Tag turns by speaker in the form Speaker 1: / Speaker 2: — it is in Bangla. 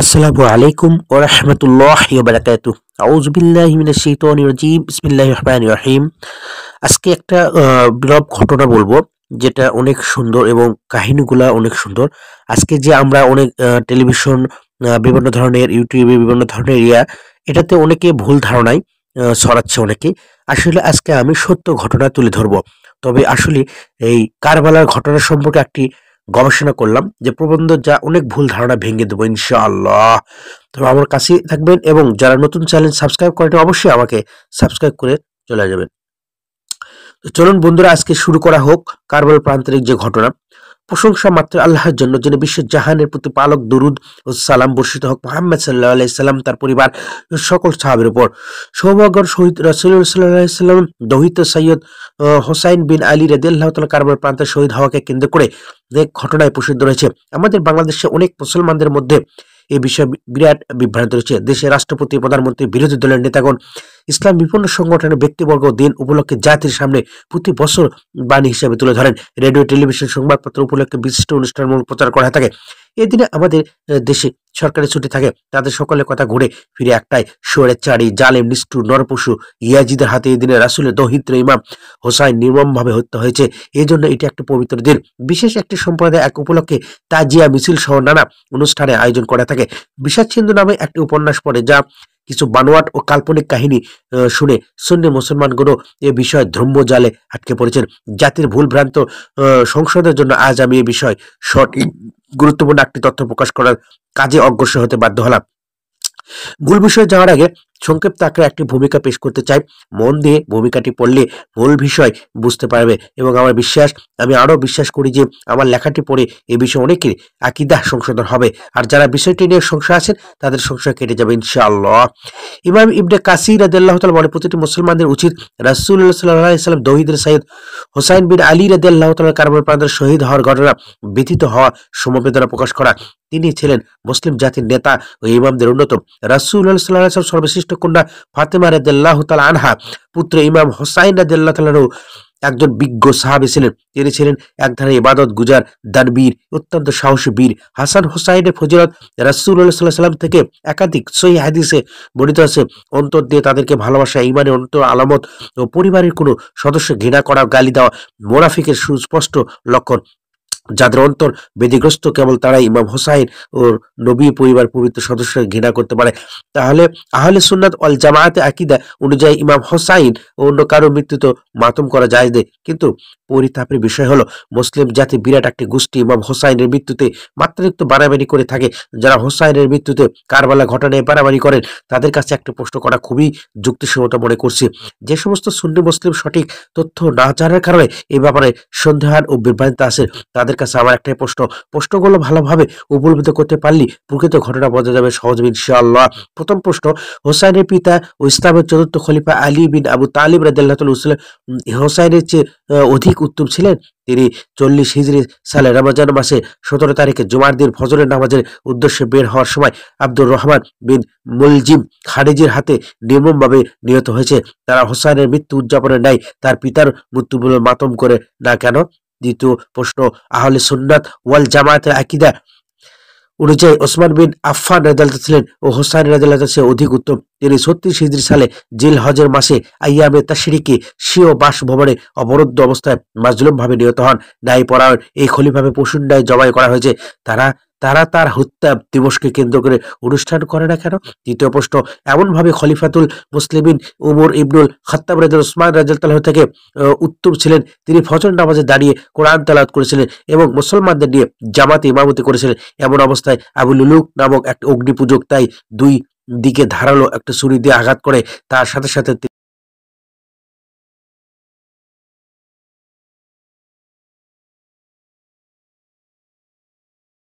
Speaker 1: আসসালামু আলাইকুম ওয়া রাহমাতুল্লাহি ওয়া বারাকাতুহু। আউযু বিল্লাহি মিনাশ শাইতানির রাজীম। বিসমিল্লাহির রহমানির রহিম। আজকে একটা বিরল ঘটনা বলবো, যেটা অনেক সুন্দর এবং কাহিনীগুলা অনেক সুন্দর। আজকে যে আমরা অনেক টেলিভিশন, বিভিন্ন ধরনের ইউটিউবে বিভিন্ন ধরনের এটাতে অনেকে ভুল ধারণায় ছড়াচ্ছে অনেকে। আসলে আজকে আমি সত্য ঘটনা তুলে ধরবো। তবে আসলে এই কারবালার ঘটনা সম্পর্কে একটি গবেষণা করলাম, যে প্রবন্ধ যা অনেক ভুল ধারণা ভেঙে দেবো ইনশাআল্লাহ। তবে আমার কাছে থাকবেন এবং যারা নতুন চ্যানেল সাবস্ক্রাইব করেন অবশ্যই আমাকে সাবস্ক্রাইব করে চলে যাবেন। তো চলুন বন্ধুরা, আজকে শুরু করা হোক কারবালার প্রান্তরিক যে ঘটনা। প্রশংসা মাত্র আল্লাহর জন্য, যিনি বিশ্বের জাহানের প্রতি পালক দরুদ ও সালাম বর্ষিত হোক মুহাম্মদ সাল্লাল্লাহু আলাইহি সাল্লাম, তার পরিবার ও সকল সাহাবের উপর। সৌভাগ্যর শহীদ রাসূলুল্লাহ সাল্লাল্লাহু আলাইহি সাল্লাম দহিত সৈয়দ হোসাইন বিন আলী রাদিয়াল্লাহু তাআলা কারবালার প্রান্তে শহীদ হওয়াকে কেন্দ্র করে যে ঘটনায় প্রসিদ্ধ রয়েছে। আমাদের বাংলাদেশে অনেক মুসলমানদের মধ্যে এই বিষয়ে বিরাট বিভ্রান্তি রয়েছে। দেশের রাষ্ট্রপতি, প্রধানমন্ত্রী, বিরোধী দলের নেতাগণ, ইসলাম বিপন্ন সংগঠনের ব্যক্তিবর্গ দিন উপলক্ষে জাতির সামনে প্রতি বছর বাণী হিসেবে তুলে ধরেন। রেডিও, টেলিভিশন, সংবাদপত্র উপলক্ষে বিশিষ্ট অনুষ্ঠানমূলক প্রচার করা থাকে। এই দিনে আমাদের দেশে সরকারি ছুটি থাকে। তাদের সকলের কথা ঘুরে ফিরে একটাই, স্বৈরাচারী, জালেম, নিষ্ঠুর, নরপশু ইয়াজিদের হাতে এই দিনে রাসূলের দৌহিত্র ইমাম হোসাইন নির্মমভাবে হত্যা হয়েছে। এই জন্য এটি একটি পবিত্র দিন। বিশেষ একটি সম্প্রদায় এক উপলক্ষে তাজিয়া মিছিল সহ নানা অনুষ্ঠানে আয়োজন করা থাকে। বিষাদসিন্ধু নামে একটি উপন্যাস পড়ে, যা কিছু বানোয়াট ও কাল্পনিক কাহিনী শুনে সুন্নি মুসলমানগুলো এ বিষয়ে ধর্মজালে আটকে পড়েছেন। জাতির ভুল ভ্রান্ত সংশোধনের জন্য আজ আমি এ বিষয় সঠিক গুরুত্বপূর্ণ একটি তথ্য প্রকাশ করার কাজে অগ্রসর হতে বাধ্য হলাম। মূল বিষয়ে যাওয়ার আগে সংক্ষিপ্ত আকারে একটি ভূমিকা পেশ করতে চাই। মন দিয়ে ভূমিকাটি পড়লে মূল বিষয় বুঝতে পারবে এবং আমার বিশ্বাস, আমি আরো বিশ্বাস করি যে আমার লেখাটি পড়ে এই বিষয়ে অনেকের আকীদা সংশোধন হবে, আর যারা বিষয়টি নিয়ে সংশয় আছেন তাদের সংশয় কেটে যাবে ইনশাআল্লাহ। ইমাম ইবনে কাসির রাদিয়াল্লাহু তাআলা বলেন, প্রতিটি মুসলমানদের উচিত রাসূলুল্লাহ সাল্লাল্লাহু আলাইহি সাল্লাম দৌহিদের সৈয়দ হোসাইন বিন আলী রাদিয়াল্লাহু তাআলা কারবালার প্রান্তরে শহীদ হওয়ার ঘটনা ব্যথিত হওয়া, সমবেদনা প্রকাশ করা। তিনি ছিলেন মুসলিম জাতির নেতা ও ইমামদের অন্যতম। রাসূলুল্লাহ সাল্লাল্লাহু আলাইহি ওয়াসাল্লাম সর্বশ্রেষ্ঠ কন্যা ফাতেমা রাদিয়াল্লাহু তাআলা আনহা পুত্র ইমাম হোসাইন রাদিয়াল্লাহু তাআলা একজন বিজ্ঞ সাহাবী ছিলেন। তিনি ছিলেন এক ধারে ইবাদত গুজার দানবীর, অত্যন্ত সাহসী বীর। হাসান হোসাইনের ফজিলত রাসূলুল্লাহ সাল্লাল্লাহু আলাইহি ওয়াসাল্লাম থেকে একাধিক সহিহ হাদিসে বর্ণিত আছে। অন্তর দিয়ে তাদেরকে ভালোবাসা, ঈমানের অন্তর আলামত ও পরিবারের কোনো সদস্য ঘৃণা করা, গালি দেওয়া মুনাফিকের সুস্পষ্ট লক্ষণ। যাদের অন্তর বেদিগ্রস্ত, কেবল তারাই ইমাম হোসাইন ও নবী পরিবার পবিত্র সদস্য ঘৃণা করতে পারে। তাহলে আহলে সুন্নাত ওয়াল জামায়াতে আকীদা অনুযায়ী ইমাম হোসাইন ও অন্য কারো মৃত্যুতে মাতম করা জায়েজ নেই। কিন্তু পরিতাপের বিষয় হলো, মুসলিম জাতি বিরাট একটি গোষ্ঠী ইমাম হোসাইনের মৃত্যুতে মাত্রাতিরিক্ত বাড়াবাড়ি করে থাকে। যারা হোসাইনের মৃত্যুতে কারবালা ঘটনায় বাড়াবাড়ি করেন, তাদের কাছে একটা প্রশ্ন করা খুবই যুক্তিসঙ্গত মনে করছি। যে সমস্ত সুন্নি মুসলিম সঠিক তথ্য না জানার কারণে এই ব্যাপারে সন্দেহান ও বিভ্রান্ত আছে, তাদের কাছে আমার একটাই প্রশ্নগুলো ভালোভাবে উপলব্ধি করতে পারলে প্রকৃত ঘটনা বোঝা যাবে সহজ ইনশাআল্লাহ। প্রথম প্রশ্ন, হোসাইনের পিতা ও ইসলামের চতুর্থ খলিফা আলী বিন আবু তালিব রাদিয়াল্লাহু তাআলা হোসাইনের চেয়ে অধিক উত্তম ছিলেন। তিনি 40 হিজরি সালে রমজান মাসে 17 তারিখে জুমার দিন ফজরের নামাজের উদ্দেশ্যে বের হওয়ার সময় আব্দুর রহমান বিন মুলজিম খারিজির হাতে নির্মমভাবে নিহত হয়েছে। তারা হোসাইনের মৃত্যু উদযাপনের ন্যায় তার পিতার মৃত্যু বলে মাতম করে না কেন? দ্বিতীয় প্রশ্ন, আহলে সুন্নাত ওয়াল জামায়াতের আকীদা অনুযায়ী ওসমান বিন আফফান রাদিয়াল্লাহু ছিলেন ও হোসাইন রাদিয়াল্লাহু চেয়ে অধিক উত্তম। তিনি 36 হিজরি সালে জিল হজের মাসে আইয়ামে তাশরিকে স্বীয় বাসভবনে অবরুদ্ধ অবস্থায় মাজলুমভাবে নিহত হন। ন্যায়পরায়ণ এই খলিফাকে পশুর ন্যায় জবাই করা হয়েছে। তারা তারা তার হত্যা দিবসকে কেন্দ্র করে অনুষ্ঠান করে না কেন? তৃতীয় প্রশ্ন, এমনভাবে খলিফাতুল মুসলিমিন উমর ইবনুল খাত্তাব রাদিয়াল্লাহু উসমান রাদিয়াল্লাহু থেকে উত্তম ছিলেন। তিনি ফজর নামাজে দাঁড়িয়ে কোরআন তেলাওয়াত করেছিলেন এবং মুসলমানদের নিয়ে জামাতে ইমামতি করেছিলেন। এমন অবস্থায় আবু লুলুক নামক এক অগ্নিপূজক তাই দুই দিকে ধারালো একটা ছুরি দিয়ে আঘাত করে তার সাথে সাথে